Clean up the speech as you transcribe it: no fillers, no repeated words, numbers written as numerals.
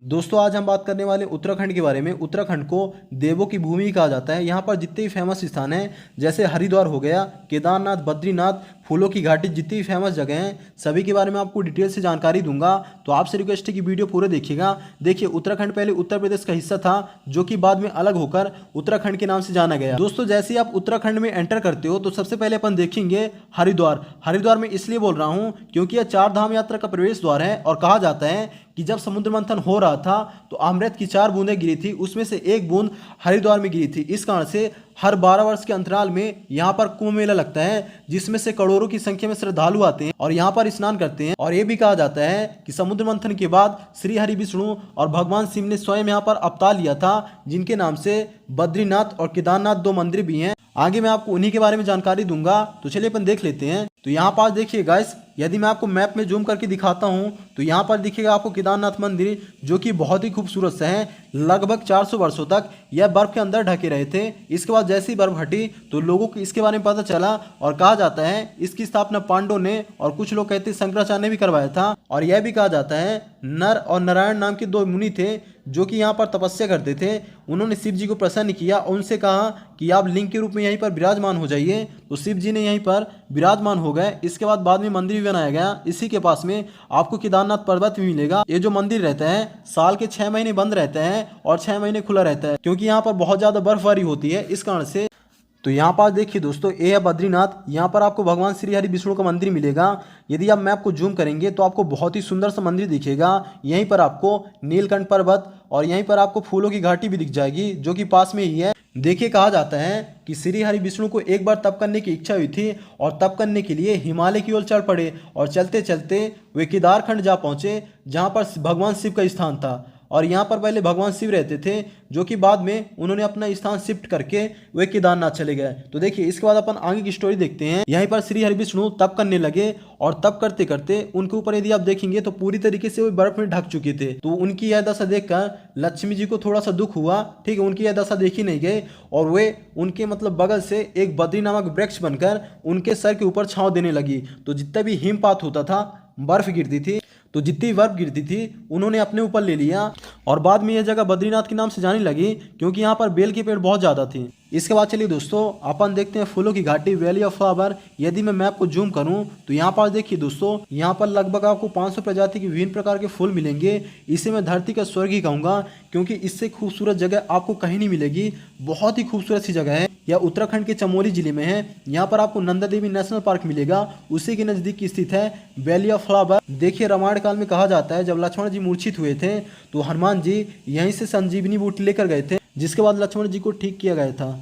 दोस्तों आज हम बात करने वाले उत्तराखंड के बारे में। उत्तराखंड को देवों की भूमि कहा जाता है। यहाँ पर जितने भी फेमस स्थान हैं जैसे हरिद्वार हो गया, केदारनाथ, बद्रीनाथ, फूलों की घाटी, जितनी भी फेमस जगह हैं सभी के बारे में आपको डिटेल से जानकारी दूंगा। तो आपसे रिक्वेस्ट है कि वीडियो पूरे देखिएगा। देखिए, उत्तराखंड पहले उत्तर प्रदेश का हिस्सा था जो कि बाद में अलग होकर उत्तराखंड के नाम से जाना गया। दोस्तों जैसे ही आप उत्तराखंड में एंटर करते हो तो सबसे पहले अपन देखेंगे हरिद्वार। हरिद्वार में इसलिए बोल रहा हूँ क्योंकि यह 4 धाम यात्रा का प्रवेश द्वार है और कहा जाता है कि जब समुद्र मंथन हो रहा था तो अमृत की 4 बूंदें गिरी थी, उसमें से एक बूंद हरिद्वार में गिरी थी। इस कारण से हर 12 वर्ष के अंतराल में यहाँ पर कुंभ मेला लगता है जिसमें से करोड़ों की संख्या में श्रद्धालु आते हैं और यहाँ पर स्नान करते हैं। और ये भी कहा जाता है कि समुद्र मंथन के बाद श्री हरि विष्णु और भगवान शिव ने स्वयं यहाँ पर अवतार लिया था, जिनके नाम से बद्रीनाथ और केदारनाथ 2 मंदिर भी हैं। आगे मैं आपको उन्हीं के बारे में जानकारी दूंगा। तो चलिए अपन देख लेते हैं। तो यहाँ पर देखिए गाइस, यदि मैं आपको मैप में जूम करके दिखाता हूँ तो यहाँ पर दिखेगा आपको केदारनाथ मंदिर, जो कि बहुत ही खूबसूरत से है। लगभग 400 वर्षों तक यह बर्फ के अंदर ढके रहे थे। इसके बाद जैसे ही बर्फ हटी तो लोगों को इसके बारे में पता चला और कहा जाता है इसकी स्थापना पांडवों ने और कुछ लोग कहते हैं शंकराचार्य ने भी करवाया था। और यह भी कहा जाता है नर और नारायण नाम के 2 मुनि थे जो कि यहाँ पर तपस्या करते थे। उन्होंने शिव जी को प्रसन्न किया और उनसे कहा कि आप लिंग के रूप में यहीं पर विराजमान हो जाइए। तो शिव जी ने यहीं पर विराजमान हो गए। इसके बाद में मंदिर भी बनाया गया। इसी के पास में आपको केदारनाथ पर्वत भी मिलेगा। ये जो मंदिर रहता है साल के 6 महीने बंद रहता है और 6 महीने खुला रहता है, क्योंकि यहाँ पर बहुत ज़्यादा बर्फबारी होती है इस कारण से। तो यहाँ पर देखिए दोस्तों, ये है बद्रीनाथ। यहाँ पर आपको भगवान श्री हरि विष्णु का मंदिर मिलेगा। यदि आप मैप को जूम करेंगे तो आपको बहुत ही सुंदर सा मंदिर दिखेगा। यहीं पर आपको नीलकंठ पर्वत और यहीं पर आपको फूलों की घाटी भी दिख जाएगी जो कि पास में ही है। देखिए, कहा जाता है कि श्री हरि विष्णु को एक बार तप करने की इच्छा हुई थी और तप करने के लिए हिमालय की ओर चढ़ पड़े और चलते चलते वे केदारखंड जा पहुँचे जहाँ पर भगवान शिव का स्थान था। और यहाँ पर पहले भगवान शिव रहते थे जो कि बाद में उन्होंने अपना स्थान शिफ्ट करके वे केदारनाथ चले गए। तो देखिए, इसके बाद अपन आगे की स्टोरी देखते हैं। यहीं पर श्री हरि विष्णु तप करने लगे और तप करते करते उनके ऊपर यदि आप देखेंगे तो पूरी तरीके से वो बर्फ में ढक चुके थे। तो उनकी यह दशा देखकर लक्ष्मी जी को थोड़ा सा दुख हुआ। ठीक है, उनकी यह दशा देखी नहीं गई और वे उनके बगल से एक बद्री नामक वृक्ष बनकर उनके सर के ऊपर छांव देने लगी। तो जितना भी हिमपात होता था, बर्फ गिरती थी, तो जितनी बर्फ गिरती थी उन्होंने अपने ऊपर ले लिया। और बाद में यह जगह बद्रीनाथ के नाम से जाने लगी क्योंकि यहाँ पर बेल के पेड़ बहुत ज़्यादा थे। इसके बाद चलिए दोस्तों अपन देखते हैं फूलों की घाटी, वैली ऑफ फ्लावर। यदि मैं मैप को जूम करूं तो यहाँ पर देखिए दोस्तों, यहाँ पर लगभग आपको 500 प्रजाति के विभिन्न प्रकार के फूल मिलेंगे। इसे मैं धरती का स्वर्ग ही कहूँगा क्योंकि इससे खूबसूरत जगह आपको कहीं नहीं मिलेगी। बहुत ही खूबसूरत सी जगह है। यह उत्तराखंड के चमोली जिले में है। यहाँ पर आपको नंदा देवी नेशनल पार्क मिलेगा, उसी के नज़दीक स्थित है वैली ऑफ फ्लावर। देखिए, रामायण काल में कहा जाता है जब लक्ष्मण जी मूर्छित हुए थे तो हनुमान जी यहीं से संजीवनी बूटी लेकर गए थे, जिसके बाद लक्ष्मण जी को ठीक किया गया था।